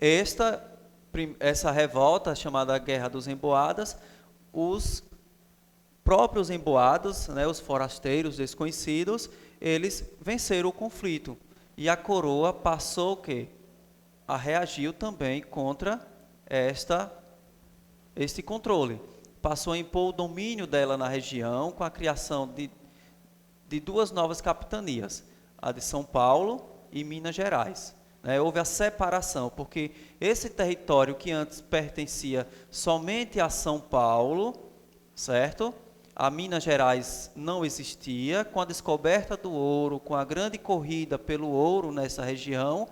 Essa revolta, chamada Guerra dos Emboadas, os próprios emboados, né, os forasteiros desconhecidos, eles venceram o conflito. E a coroa passou o quê? A reagiu também contra este controle. Passou a impor o domínio dela na região com a criação de duas novas capitanias, a de São Paulo e Minas Gerais. Houve a separação, porque esse território que antes pertencia somente a São Paulo, certo? A Minas Gerais não existia. Com a descoberta do ouro, com a grande corrida pelo ouro nessa região,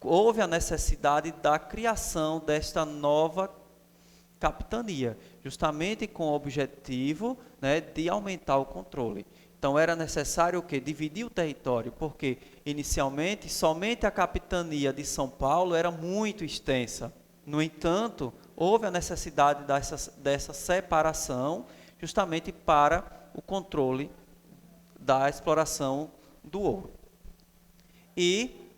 houve a necessidade da criação desta nova capitania, justamente com o objetivo, né, de aumentar o controle. Então era necessário o quê? Dividir o território, porque inicialmente somente a capitania de São Paulo era muito extensa. No entanto, houve a necessidade dessa separação, justamente para o controle da exploração do ouro. E,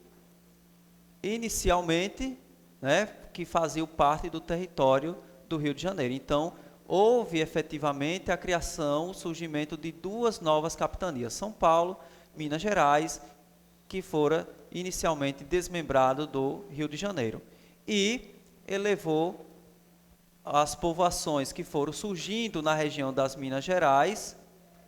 inicialmente, né, que fazia parte do território do Rio de Janeiro. Então, houve efetivamente a criação, o surgimento de duas novas capitanias, São Paulo, Minas Gerais, que fora inicialmente desmembrado do Rio de Janeiro. E elevou as povoações que foram surgindo na região das Minas Gerais,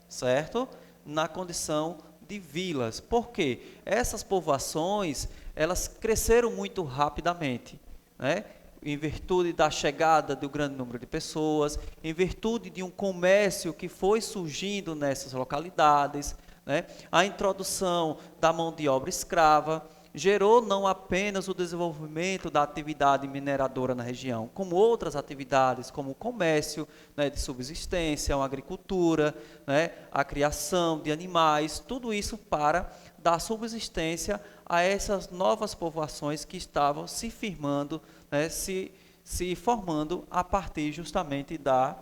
certo? Na condição de vilas. Por quê? Essas povoações, elas cresceram muito rapidamente, né? Em virtude da chegada do grande número de pessoas, em virtude de um comércio que foi surgindo nessas localidades, né? A introdução da mão de obra escrava gerou não apenas o desenvolvimento da atividade mineradora na região, como outras atividades, como o comércio, né, de subsistência, a agricultura, né, a criação de animais, tudo isso para dar subsistência a essas novas povoações que estavam se firmando, né, se formando a partir justamente da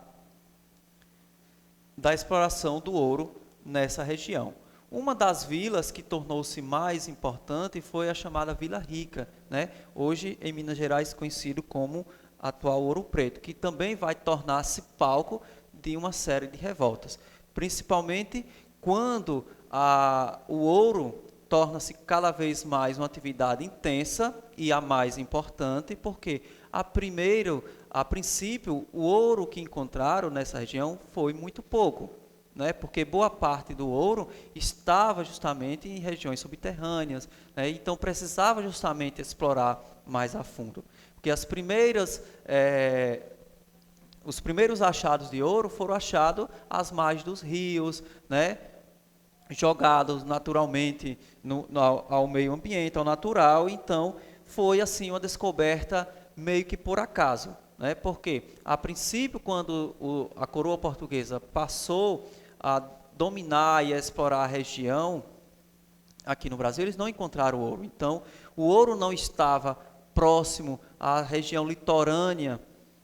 exploração do ouro nessa região. Uma das vilas que tornou-se mais importante foi a chamada Vila Rica, né? Hoje em Minas Gerais conhecido como atual Ouro Preto, que também vai tornar-se palco de uma série de revoltas, principalmente quando o ouro torna-se cada vez mais uma atividade intensa e a mais importante, porque a princípio o ouro que encontraram nessa região foi muito pouco, né? Porque boa parte do ouro estava justamente em regiões subterrâneas, né? Então precisava justamente explorar mais a fundo, porque os primeiros achados de ouro foram achados às margens dos rios, né? Jogados naturalmente ao meio ambiente, ao natural. Então foi assim uma descoberta meio que por acaso, né? Porque a princípio, quando a coroa portuguesa passou a dominar e a explorar a região aqui no Brasil, eles não encontraram ouro. Então, o ouro não estava próximo à região litorânea,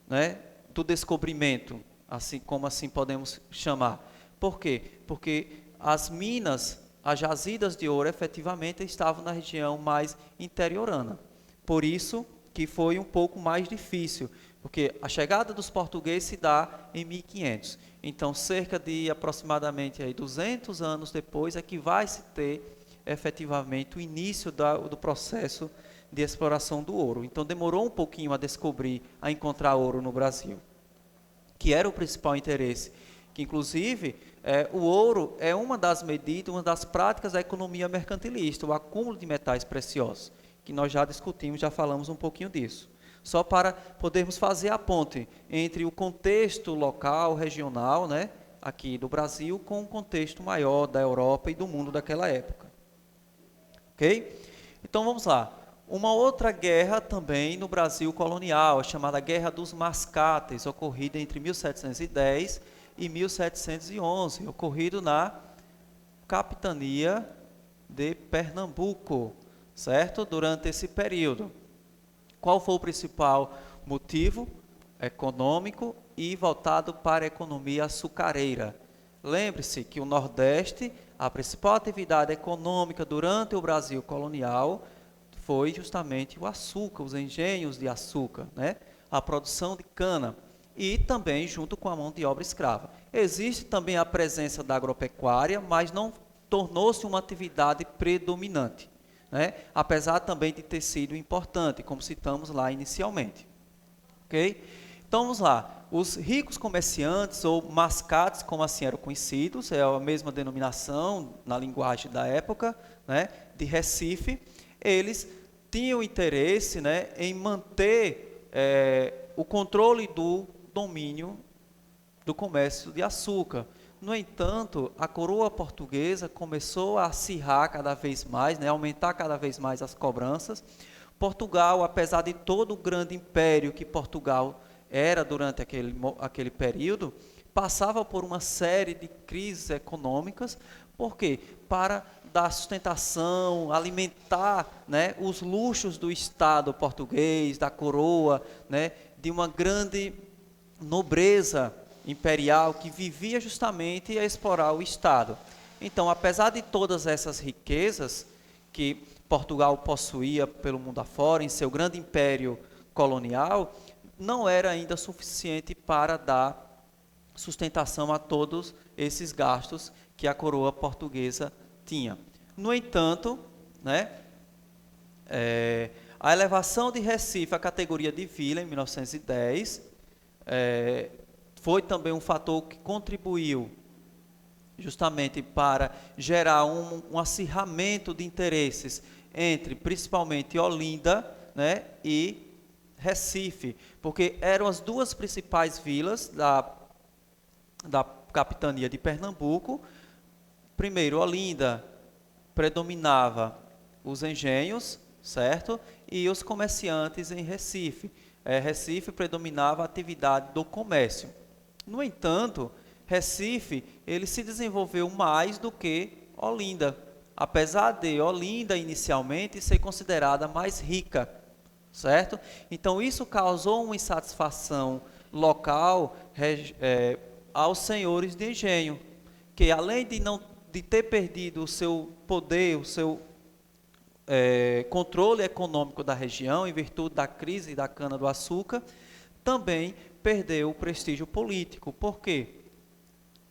né, do descobrimento, assim podemos chamar. Por quê? Porque as minas, as jazidas de ouro, efetivamente estavam na região mais interiorana. Por isso que foi um pouco mais difícil, porque a chegada dos portugueses se dá em 1500. Então, cerca de aproximadamente 200 anos depois é que vai se ter efetivamente o início do processo de exploração do ouro. Então, demorou um pouquinho a descobrir, a encontrar ouro no Brasil, que era o principal interesse. Que, inclusive, o ouro é uma das medidas, uma das práticas da economia mercantilista, o acúmulo de metais preciosos, que nós já discutimos, já falamos um pouquinho disso. Só para podermos fazer a ponte entre o contexto local, regional, né, aqui do Brasil, com o contexto maior da Europa e do mundo daquela época. Ok? Então vamos lá. Uma outra guerra também no Brasil colonial, chamada Guerra dos Mascates, ocorrida entre 1710 e 1711, ocorrido na capitania de Pernambuco, certo? Durante esse período. Qual foi o principal motivo? Econômico e voltado para a economia açucareira. Lembre-se que o Nordeste, a principal atividade econômica durante o Brasil colonial, foi justamente o açúcar, os engenhos de açúcar, né? A produção de cana e também junto com a mão de obra escrava. Existe também a presença da agropecuária, mas não tornou-se uma atividade predominante, né? Apesar também de ter sido importante, como citamos lá inicialmente. Ok? Então vamos lá. Os ricos comerciantes, ou mascates, como assim eram conhecidos, é a mesma denominação na linguagem da época, né, de Recife, eles tinham interesse, né, em manter o controle do domínio do comércio de açúcar. No entanto, a coroa portuguesa começou a acirrar cada vez mais, né, aumentar cada vez mais as cobranças. Portugal, apesar de todo o grande império que Portugal era durante aquele período, passava por uma série de crises econômicas. Por quê? Para dar sustentação, alimentar, né, os luxos do Estado português, da coroa, né, de uma grande nobreza imperial que vivia justamente a explorar o Estado. Então, apesar de todas essas riquezas que Portugal possuía pelo mundo afora, em seu grande império colonial, não era ainda suficiente para dar sustentação a todos esses gastos que a coroa portuguesa tinha. No entanto, né, a elevação de Recife à categoria de vila em 1910 foi também um fator que contribuiu justamente para gerar um acirramento de interesses entre principalmente Olinda, né, e Recife, porque eram as duas principais vilas da capitania de Pernambuco. Primeiro, Olinda predominava os engenhos, certo? E os comerciantes em Recife. Recife predominava a atividade do comércio. No entanto, Recife ele se desenvolveu mais do que Olinda, apesar de Olinda inicialmente ser considerada mais rica, certo? Então isso causou uma insatisfação local aos senhores de engenho, que além de ter perdido o seu poder, o seu controle econômico da região em virtude da crise da cana-do-açúcar, também perdeu o prestígio político. Por quê?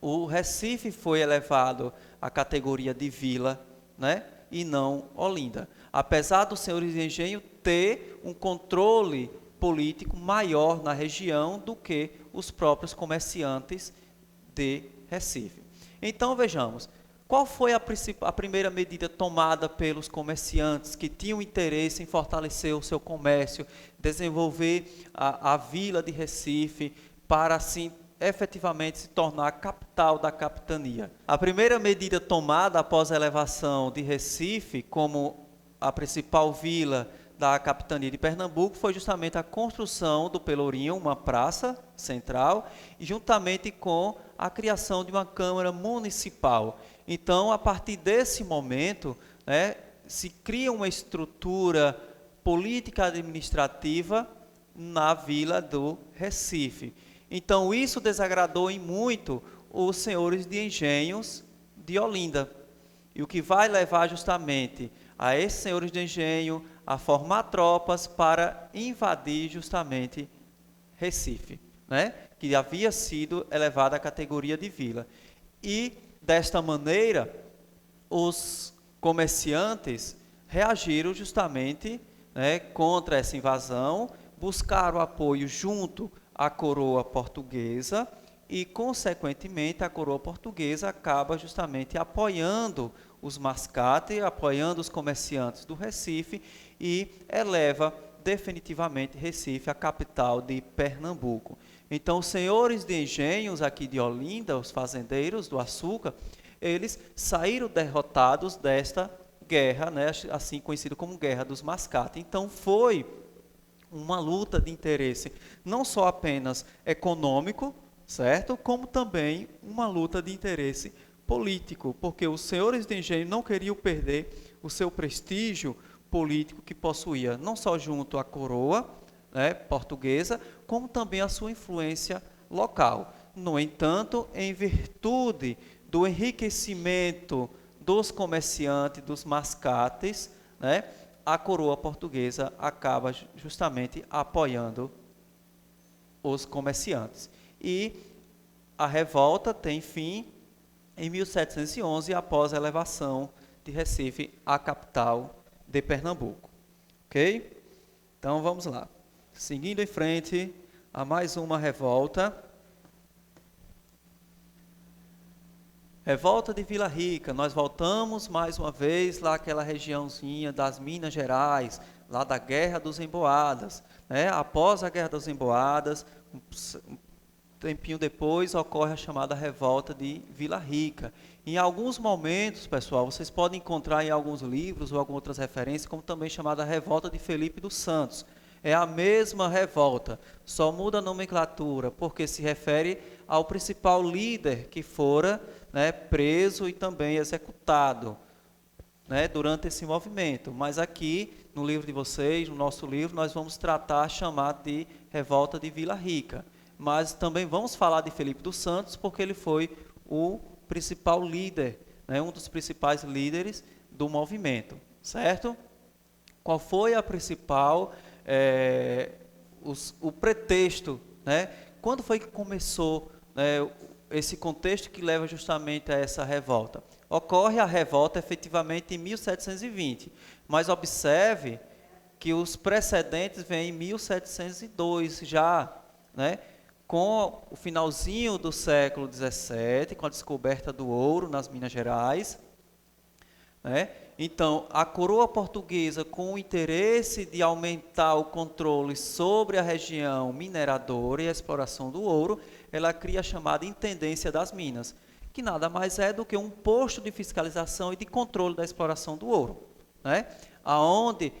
O Recife foi elevado à categoria de vila, né, e não Olinda. Apesar dos senhores de engenho ter um controle político maior na região do que os próprios comerciantes de Recife. Então vejamos, qual foi a primeira medida tomada pelos comerciantes que tinham interesse em fortalecer o seu comércio, desenvolver a vila de Recife, para assim efetivamente se tornar a capital da capitania? A primeira medida tomada após a elevação de Recife como a principal vila da capitania de Pernambuco foi justamente a construção do Pelourinho, uma praça central, e juntamente com a criação de uma Câmara Municipal. Então, a partir desse momento, né, se cria uma estrutura política administrativa na vila do Recife. Então, isso desagradou em muito os senhores de engenhos de Olinda. E o que vai levar justamente a esses senhores de engenho a formar tropas para invadir justamente Recife, né? Que havia sido elevada à categoria de vila. E, desta maneira, os comerciantes reagiram justamente, né, contra essa invasão, buscaram apoio junto à coroa portuguesa e, consequentemente, a coroa portuguesa acaba justamente apoiando os mascates, apoiando os comerciantes do Recife e eleva definitivamente Recife à capital de Pernambuco. Então, os senhores de engenhos aqui de Olinda, os fazendeiros do açúcar, eles saíram derrotados desta guerra, né, assim conhecida como Guerra dos Mascates. Então, foi uma luta de interesse, não só apenas econômico, certo? Como também uma luta de interesse político, porque os senhores de engenho não queriam perder o seu prestígio político que possuía, não só junto à coroa, né, portuguesa, como também a sua influência local. No entanto, em virtude do enriquecimento dos comerciantes, dos mascates, né, a coroa portuguesa acaba justamente apoiando os comerciantes. E a revolta tem fim em 1711, após a elevação de Recife à capital de Pernambuco. Ok? Então vamos lá. Seguindo em frente a mais uma revolta. Revolta de Vila Rica. Nós voltamos mais uma vez lá àquela regiãozinha das Minas Gerais, lá da Guerra dos Emboadas, né? Após a Guerra dos Emboadas, um tempinho depois ocorre a chamada Revolta de Vila Rica. Em alguns momentos, pessoal, vocês podem encontrar em alguns livros ou algumas outras referências, como também chamada Revolta de Felipe dos Santos. É a mesma revolta, só muda a nomenclatura, porque se refere ao principal líder que fora, né, preso e também executado, né, durante esse movimento. Mas aqui, no livro de vocês, no nosso livro, nós vamos tratar, chamar de Revolta de Vila Rica. Mas também vamos falar de Felipe dos Santos, porque ele foi o principal líder, né, um dos principais líderes do movimento, certo? Qual foi a principal, o pretexto, né? Quando foi que começou, né, esse contexto que leva justamente a essa revolta? Ocorre a revolta efetivamente em 1720, mas observe que os precedentes vêm em 1702 já, né? Com o finalzinho do século XVII, com a descoberta do ouro nas Minas Gerais, né? Então, a coroa portuguesa, com o interesse de aumentar o controle sobre a região mineradora e a exploração do ouro, ela cria a chamada Intendência das Minas, que nada mais é do que um posto de fiscalização e de controle da exploração do ouro, né? Aonde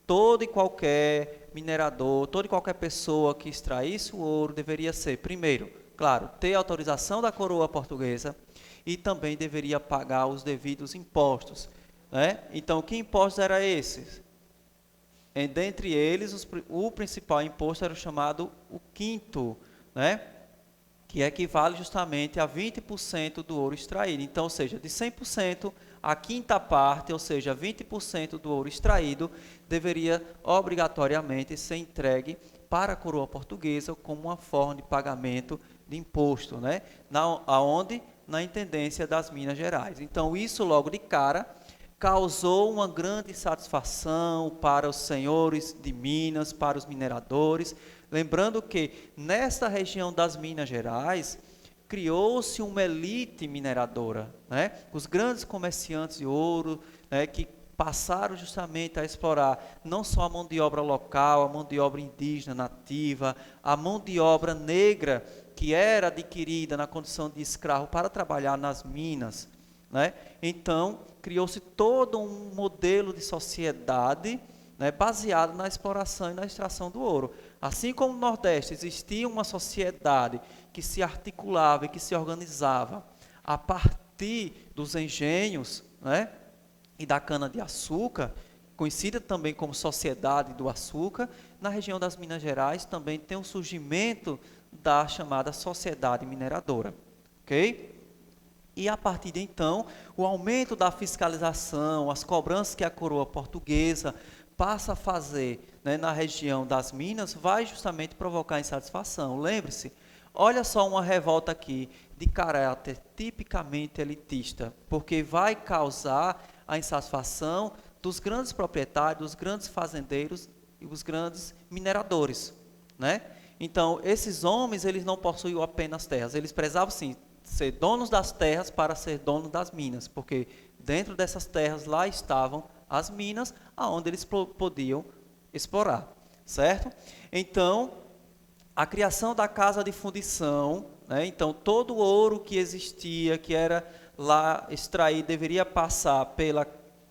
todo e qualquer minerador, toda e qualquer pessoa que extraísse o ouro deveria ser, primeiro, claro, ter autorização da coroa portuguesa e também deveria pagar os devidos impostos, né? Então, que impostos eram esses? Dentre eles, o principal imposto era o chamado o quinto, né? Que equivale justamente a 20% do ouro extraído. Então, ou seja, de 100%, a quinta parte, ou seja, 20% do ouro extraído, deveria obrigatoriamente ser entregue para a coroa portuguesa como uma forma de pagamento de imposto, né? Aonde? Na Intendência das Minas Gerais. Então, isso logo de cara causou uma grande satisfação para os senhores de Minas, para os mineradores. Lembrando que nesta região das Minas Gerais criou-se uma elite mineradora, né? Os grandes comerciantes de ouro, né, que passaram justamente a explorar não só a mão de obra local, a mão de obra indígena, nativa, a mão de obra negra que era adquirida na condição de escravo para trabalhar nas minas, né? Então, criou-se todo um modelo de sociedade, né, baseado na exploração e na extração do ouro. Assim como no Nordeste existia uma sociedade que se articulava e que se organizava a partir dos engenhos, né, e da cana-de-açúcar, conhecida também como Sociedade do Açúcar, na região das Minas Gerais também tem o surgimento da chamada Sociedade Mineradora. Ok? E a partir de então, o aumento da fiscalização, as cobranças que a coroa portuguesa passa a fazer, né, na região das Minas, vai justamente provocar insatisfação. Lembre-se, olha só uma revolta aqui de caráter tipicamente elitista, porque vai causar a insatisfação dos grandes proprietários, dos grandes fazendeiros e os grandes mineradores, né? Então, esses homens, eles não possuíam apenas terras, eles precisavam, sim, ser donos das terras para ser donos das minas, porque dentro dessas terras lá estavam as minas, aonde eles podiam explorar, certo? Então, a criação da casa de fundição, né? Então, todo o ouro que existia, que era lá extraído, deveria passar pela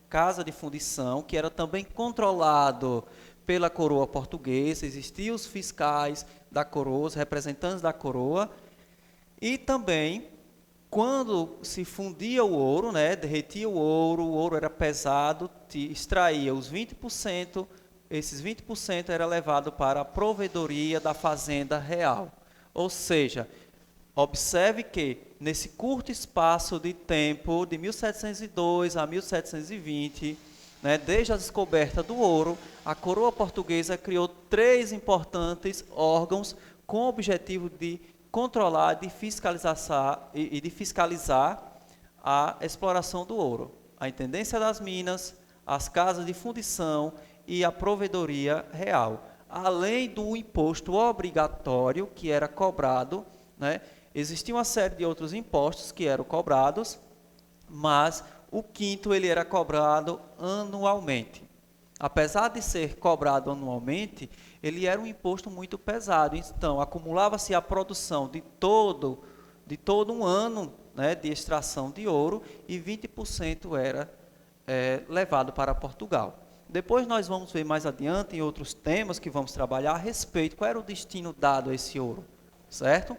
casa de fundição, que era também controlado pela coroa portuguesa, existiam os fiscais da coroa, os representantes da coroa, e também, quando se fundia o ouro, né, derretia o ouro era pesado, extraía os 20%, esses 20% era levado para a provedoria da fazenda real. Ou seja, observe que, nesse curto espaço de tempo, de 1702 a 1720, né, desde a descoberta do ouro, a coroa portuguesa criou 3 importantes órgãos com o objetivo de controlar de fiscalizar a exploração do ouro: a Intendência das Minas, as casas de fundição e a provedoria real, além do imposto obrigatório que era cobrado, né? Existia uma série de outros impostos que eram cobrados, mas o quinto ele era cobrado anualmente. Apesar de ser cobrado anualmente, ele era um imposto muito pesado. Então, acumulava-se a produção de todo um ano, né, de extração de ouro, e 20% era levado para Portugal. Depois nós vamos ver mais adiante, em outros temas que vamos trabalhar a respeito, qual era o destino dado a esse ouro, certo?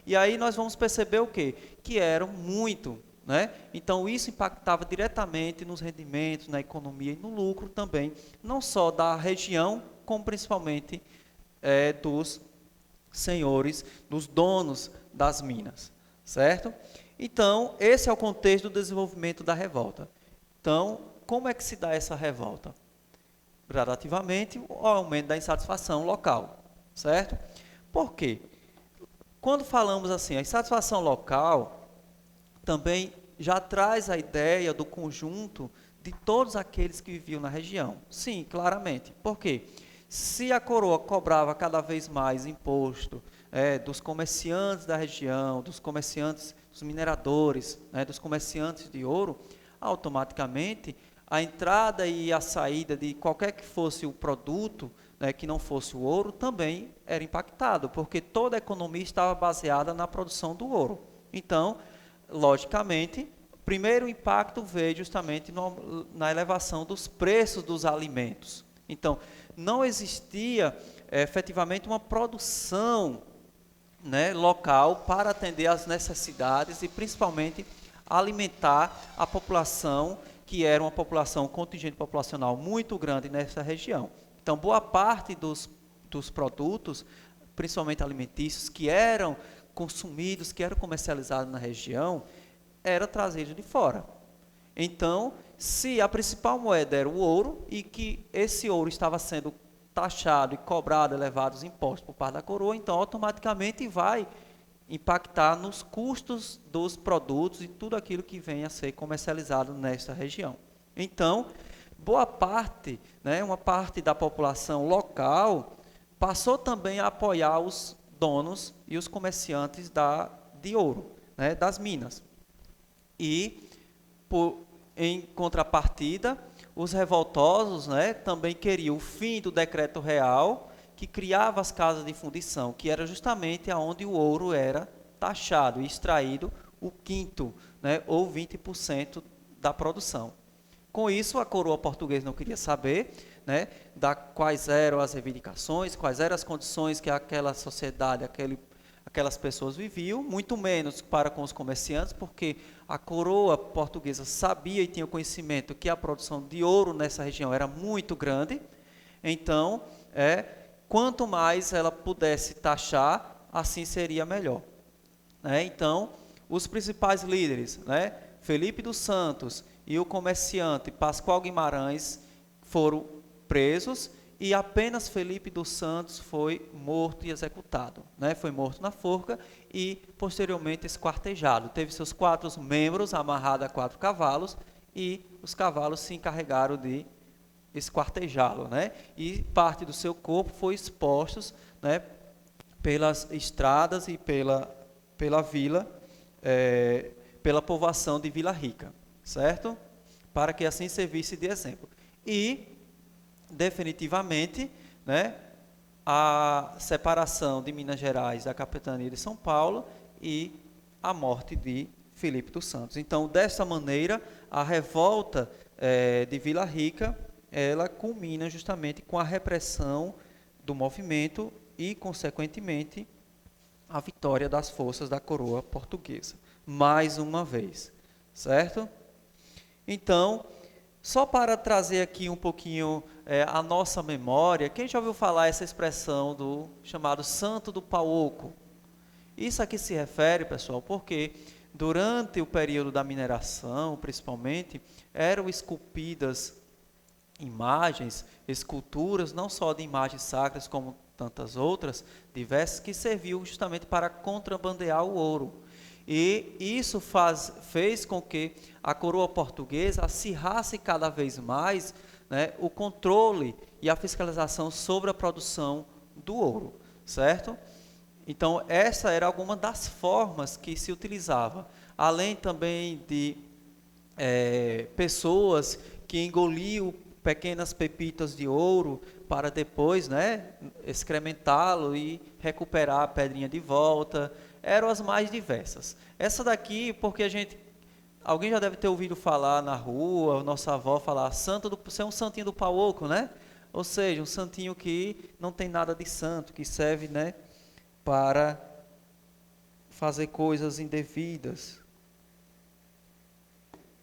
E aí nós vamos perceber o quê? Que eram muito, né? Então isso impactava diretamente nos rendimentos, na economia e no lucro também, não só da região, como principalmente dos senhores, dos donos das minas, certo? Então, esse é o contexto do desenvolvimento da revolta. Então, como é que se dá essa revolta? Gradativamente, o aumento da insatisfação local, certo? Por quê? Quando falamos assim, a insatisfação local também já traz a ideia do conjunto de todos aqueles que viviam na região. Sim, claramente. Por quê? Se a coroa cobrava cada vez mais imposto dos comerciantes da região, dos comerciantes, dos mineradores, dos comerciantes de ouro, automaticamente a entrada e a saída de qualquer que fosse o produto, que não fosse o ouro, também era impactado, porque toda a economia estava baseada na produção do ouro. Então, logicamente, o primeiro impacto veio justamente na elevação dos preços dos alimentos. Então, não existia efetivamente uma produção, local para atender às necessidades e principalmente alimentar a população, que era uma população, um contingente populacional muito grande nessa região. Então, boa parte dos produtos, principalmente alimentícios, que eram consumidos, que eram comercializados na região, era trazido de fora. Então, se a principal moeda era o ouro e que esse ouro estava sendo taxado e cobrado, elevados impostos por parte da coroa, então automaticamente vai impactar nos custos dos produtos e tudo aquilo que venha a ser comercializado nesta região. Então, boa parte, uma parte da população local passou também a apoiar os donos e os comerciantes de ouro, das minas. E, em contrapartida, os revoltosos também queriam o fim do decreto real, que criava as casas de fundição, que era justamente onde o ouro era taxado e extraído o quinto, ou 20% da produção. Com isso, a coroa portuguesa não queria saber quais eram as reivindicações, quais eram as condições que aquela sociedade, aquelas pessoas viviam, muito menos para com os comerciantes, porque a coroa portuguesa sabia e tinha conhecimento que a produção de ouro nessa região era muito grande. Então, quanto mais ela pudesse taxar, assim seria melhor. Então, os principais líderes, Felipe dos Santos e o comerciante Pascoal Guimarães, foram presos e apenas Felipe dos Santos foi morto e executado. Foi morto na forca e posteriormente esquartejado. Teve seus 4 membros amarrados a 4 cavalos e os cavalos se encarregaram de esquartejá-lo, e parte do seu corpo foi expostos, pelas estradas e pela vila, pela povoação de Vila Rica, certo? Para que assim servisse de exemplo. E, definitivamente, a separação de Minas Gerais da capitania de São Paulo e a morte de Felipe dos Santos. Então, dessa maneira, a revolta de Vila Rica, ela culmina justamente com a repressão do movimento e, consequentemente, a vitória das forças da coroa portuguesa. Mais uma vez, certo? Então, só para trazer aqui um pouquinho a nossa memória, quem já ouviu falar essa expressão do chamado Santo do Pau Oco? Isso aqui se refere, pessoal, porque durante o período da mineração, principalmente, eram esculpidas imagens, esculturas, não só de imagens sacras, como tantas outras, diversas, que serviu justamente para contrabandear o ouro. E isso fez com que a coroa portuguesa acirrasse cada vez mais, né, o controle e a fiscalização sobre a produção do ouro, certo? Então, essa era alguma das formas que se utilizava, além também de pessoas que engoliam pequenas pepitas de ouro para depois, né, excrementá-lo e recuperar a pedrinha de volta. Eram as mais diversas. Essa daqui, porque alguém já deve ter ouvido falar na rua, nossa avó falar, você é um santinho do pau oco, né? Ou seja, um santinho que não tem nada de santo, que serve, né, para fazer coisas indevidas.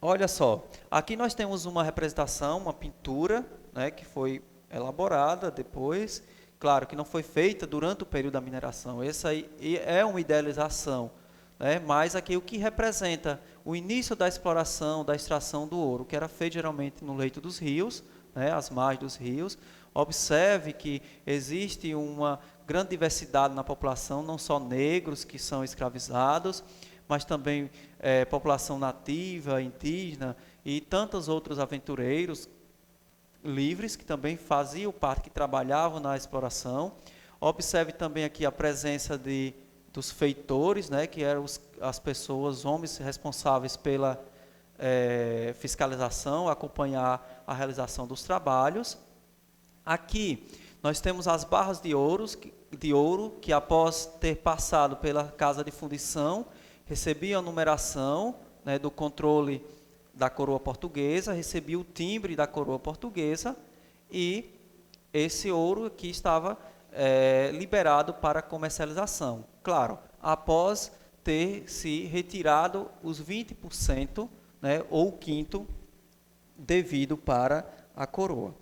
Olha só, aqui nós temos uma representação, uma pintura, né, que foi elaborada depois, claro que não foi feita durante o período da mineração, essa aí é uma idealização, né, mas aqui o que representa o início da exploração, da extração do ouro, que era feito geralmente no leito dos rios, né, às margens dos rios. Observe que existe uma grande diversidade na população, não só negros que são escravizados, mas também população nativa, indígena e tantos outros aventureiros livres que também faziam parte, que trabalhavam na exploração. Observe também aqui a presença dos feitores, né, que eram as pessoas, homens responsáveis pela fiscalização, acompanhar a realização dos trabalhos. Aqui nós temos as barras de ouro que após ter passado pela casa de fundição, recebia a numeração, né, do controle da coroa portuguesa, recebia o timbre da coroa portuguesa e esse ouro aqui estava liberado para comercialização. Claro, após ter se retirado os 20%, né, ou o quinto devido para a coroa.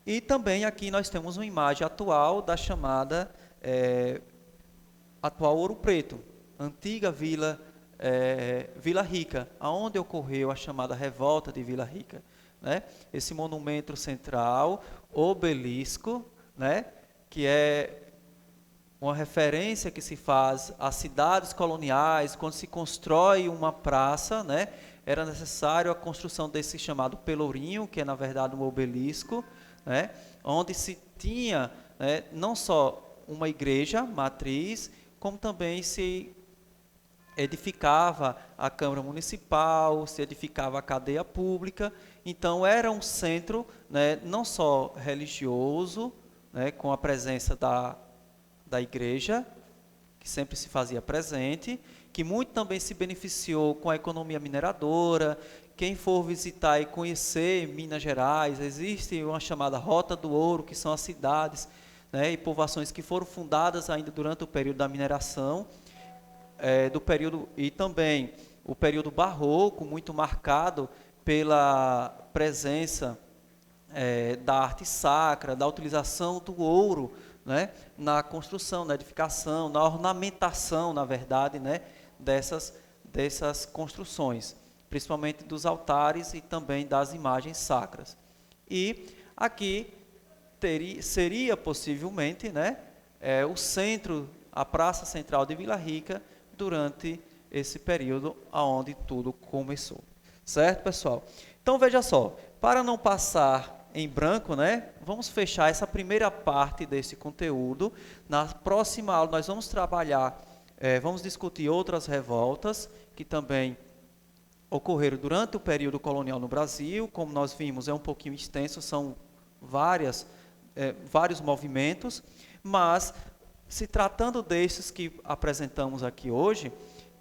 E também aqui nós temos uma imagem atual da chamada atual Ouro Preto, antiga Vila Rica, aonde ocorreu a chamada revolta de Vila Rica, né? Esse monumento central, obelisco, né, que é uma referência que se faz às cidades coloniais, quando se constrói uma praça, né, era necessário a construção desse chamado pelourinho, que é na verdade um obelisco, né, onde se tinha, né, não só uma igreja matriz, como também se edificava a Câmara Municipal, se edificava a cadeia pública. Então era um centro, né, não só religioso, né, com a presença da igreja, que sempre se fazia presente, que muito também se beneficiou com a economia mineradora. Quem for visitar e conhecer Minas Gerais, existe uma chamada Rota do Ouro, que são as cidades, né, e povoações que foram fundadas ainda durante o período da mineração, e também o período barroco, muito marcado pela presença da arte sacra, da utilização do ouro, né, na construção, na edificação, na ornamentação, na verdade, né, dessas construções, principalmente dos altares e também das imagens sacras. E aqui seria possivelmente, né, o centro, a praça central de Vila Rica, durante esse período onde tudo começou. Certo, pessoal? Então, veja só, para não passar em branco, né, vamos fechar essa primeira parte desse conteúdo. Na próxima aula, nós vamos trabalhar, vamos discutir outras revoltas que também ocorreram durante o período colonial no Brasil. Como nós vimos, é um pouquinho extenso, são vários movimentos, mas se tratando desses que apresentamos aqui hoje,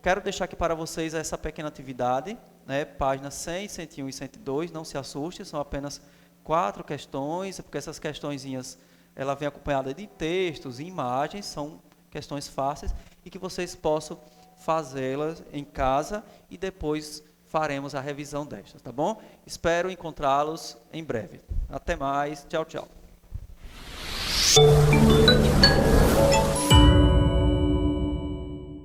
quero deixar aqui para vocês essa pequena atividade, né, páginas 100, 101 e 102, não se assuste, são apenas 4 questões, porque essas questõezinhas, ela vem acompanhada de textos e imagens, são questões fáceis, e que vocês possam fazê-las em casa, e depois faremos a revisão destas, tá bom? Espero encontrá-los em breve. Até mais, tchau, tchau.